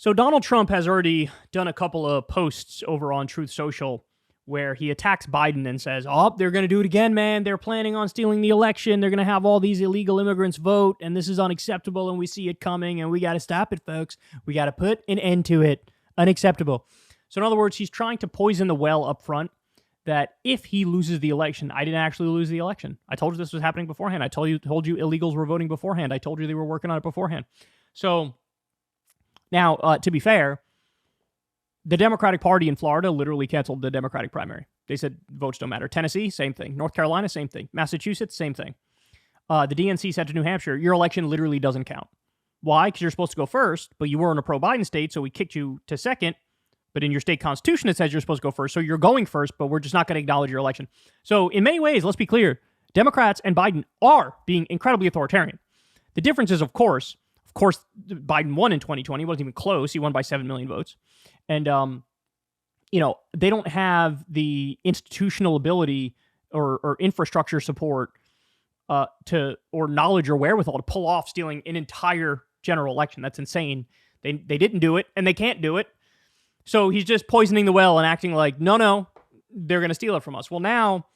So Donald Trump has already done a couple of posts over on Truth Social where he attacks Biden and says, oh, they're going to do it again, man. They're planning on stealing the election. They're going to have all these illegal immigrants vote, and this is unacceptable, and we see it coming, and we got to stop it, folks. We got to put an end to it. Unacceptable. So in other words, he's trying to poison the well up front that if he loses the election, I didn't actually lose the election. I told you this was happening beforehand. I told you illegals were voting beforehand. I told you they were working on it beforehand. So now, to be fair, the Democratic Party in Florida literally canceled the Democratic primary. They said votes don't matter. Tennessee, same thing. North Carolina, same thing. Massachusetts, same thing. The DNC said to New Hampshire, your election literally doesn't count. Why? Because you're supposed to go first, but you were in a pro-Biden state, so we kicked you to second. But in your state constitution, it says you're supposed to go first, so you're going first, but we're just not going to acknowledge your election. So in many ways, let's be clear, Democrats and Biden are being incredibly authoritarian. The difference is, of course, Biden won in 2020. It wasn't even close. He won by 7 million votes. And, they don't have the institutional ability or infrastructure support or knowledge or wherewithal to pull off stealing an entire general election. That's insane. They didn't do it, and they can't do it. So he's just poisoning the well and acting like, no, they're going to steal it from us. Well, now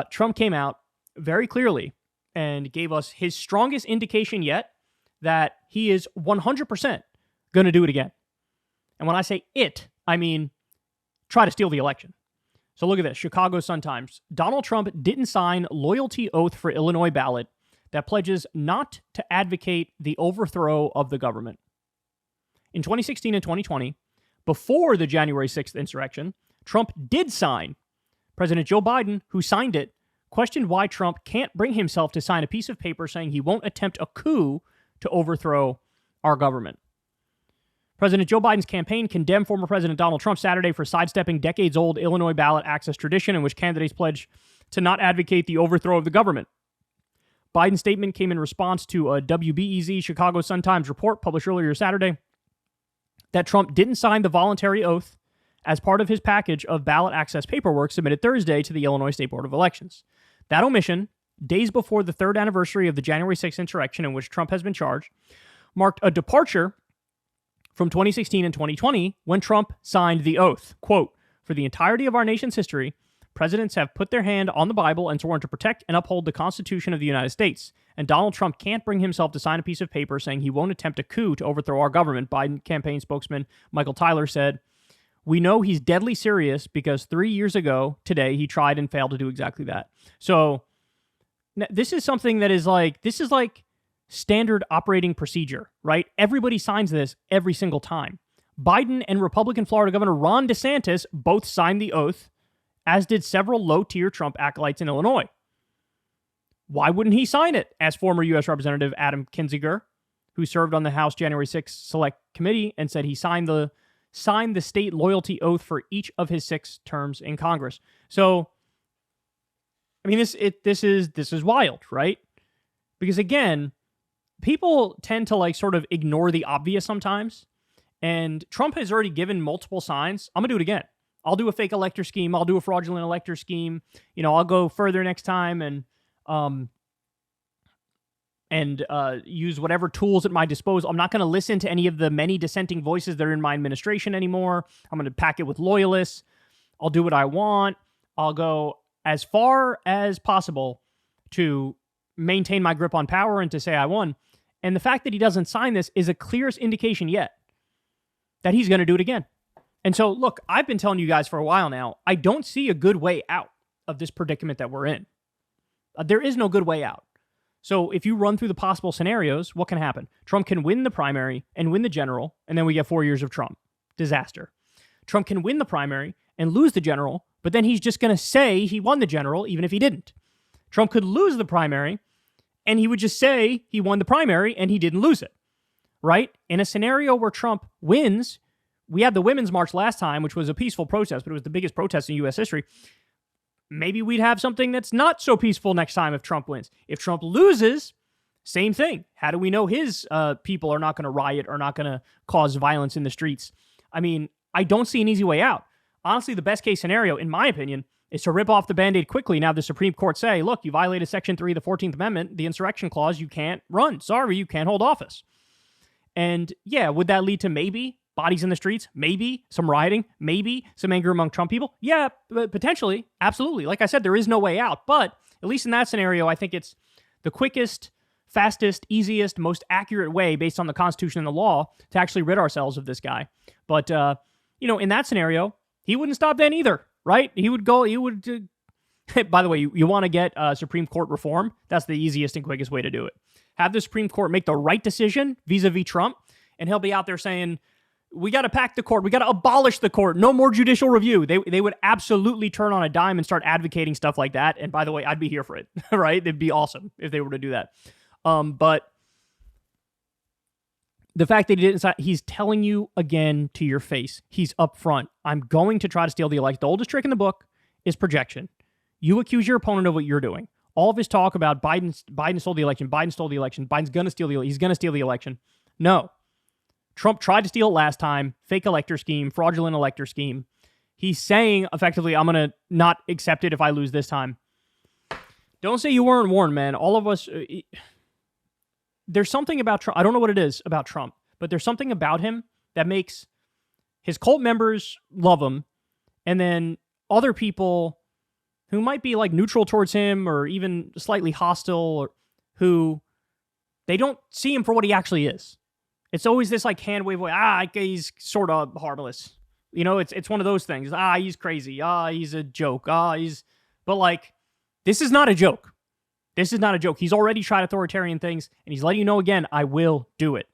Trump came out very clearly and gave us his strongest indication yet that he is 100% going to do it again. And when I say it, I mean try to steal the election. So look at this. Chicago Sun-Times. Donald Trump didn't sign loyalty oath for Illinois ballot that pledges not to advocate the overthrow of the government. In 2016 and 2020, before the January 6th insurrection, Trump did sign. President Joe Biden, who signed it, questioned why Trump can't bring himself to sign a piece of paper saying he won't attempt a coup to overthrow our government. President Joe Biden's campaign condemned former President Donald Trump Saturday for sidestepping decades-old Illinois ballot access tradition in which candidates pledge to not advocate the overthrow of the government. Biden's statement came in response to a WBEZ Chicago Sun-Times report published earlier Saturday that Trump didn't sign the voluntary oath as part of his package of ballot access paperwork submitted Thursday to the Illinois State Board of Elections. That omission, days before the third anniversary of the January 6th insurrection in which Trump has been charged, marked a departure from 2016 and 2020 when Trump signed the oath. Quote, for the entirety of our nation's history, presidents have put their hand on the Bible and sworn to protect and uphold the Constitution of the United States. And Donald Trump can't bring himself to sign a piece of paper saying he won't attempt a coup to overthrow our government, Biden campaign spokesman Michael Tyler said. We know he's deadly serious because 3 years ago today, he tried and failed to do exactly that. So this is something that is like standard operating procedure, right? Everybody signs this every single time. Biden and Republican Florida Governor Ron DeSantis both signed the oath, as did several low-tier Trump acolytes in Illinois. Why wouldn't he sign it? Asked former U.S. Representative Adam Kinzinger, who served on the House January 6th Select Committee and said he signed the state loyalty oath for each of his 6 terms in Congress. So, I mean, this is wild, right? Because again, people tend to sort of ignore the obvious sometimes. And Trump has already given multiple signs. I'm going to do it again. I'll do a fake elector scheme. I'll do a fraudulent elector scheme. I'll go further next time and use whatever tools at my disposal. I'm not going to listen to any of the many dissenting voices that are in my administration anymore. I'm going to pack it with loyalists. I'll do what I want. I'll go as far as possible to maintain my grip on power and to say I won. And the fact that he doesn't sign this is a clearest indication yet that he's going to do it again. And so, look, I've been telling you guys for a while now, I don't see a good way out of this predicament that we're in. There is no good way out. So if you run through the possible scenarios, what can happen? Trump can win the primary and win the general, and then we get 4 years of Trump. Disaster. Trump can win the primary and lose the general, but then he's just going to say he won the general, even if he didn't. Trump could lose the primary, and he would just say he won the primary and he didn't lose it, right? In a scenario where Trump wins, we had the Women's March last time, which was a peaceful protest, but it was the biggest protest in U.S. history. Maybe we'd have something that's not so peaceful next time if Trump wins. If Trump loses, same thing. How do we know his people are not going to riot or not going to cause violence in the streets? I mean, I don't see an easy way out. Honestly, the best case scenario, in my opinion, is to rip off the Band-Aid quickly. Now the Supreme Court say, look, you violated Section 3 of the 14th Amendment, the insurrection clause, you can't run. Sorry, you can't hold office. And yeah, would that lead to maybe bodies in the streets? Maybe. Some rioting? Maybe. Some anger among Trump people? Yeah, potentially. Absolutely. Like I said, there is no way out. But at least in that scenario, I think it's the quickest, fastest, easiest, most accurate way based on the Constitution and the law to actually rid ourselves of this guy. But, in that scenario, he wouldn't stop then either, right? By the way, you want to get Supreme Court reform? That's the easiest and quickest way to do it. Have the Supreme Court make the right decision vis-a-vis Trump, and he'll be out there saying, we got to pack the court. We got to abolish the court. No more judicial review. They would absolutely turn on a dime and start advocating stuff like that. And by the way, I'd be here for it, right? It'd be awesome if they were to do that. But the fact that he didn't, he's telling you again to your face. He's upfront. I'm going to try to steal the election. The oldest trick in the book is projection. You accuse your opponent of what you're doing. All of his talk about Biden stole the election, Biden's going to steal the election, he's going to steal the election. No. Trump tried to steal it last time, fake elector scheme, fraudulent elector scheme. He's saying, effectively, I'm going to not accept it if I lose this time. Don't say you weren't warned, man. All of us, there's something about Trump, I don't know what it is about Trump, but there's something about him that makes his cult members love him, and then other people who might be like neutral towards him or even slightly hostile, or who they don't see him for what he actually is. It's always this like hand wave, he's sort of harmless. It's one of those things. He's crazy. He's a joke. But like, this is not a joke. This is not a joke. He's already tried authoritarian things, and he's letting you know again, I will do it.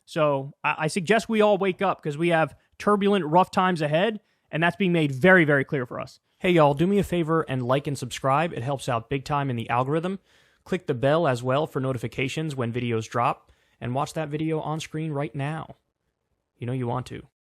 So I suggest we all wake up, because we have turbulent, rough times ahead, and that's being made very, very clear for us. Hey, y'all, do me a favor and like and subscribe. It helps out big time in the algorithm. Click the bell as well for notifications when videos drop, and watch that video on screen right now. You know you want to.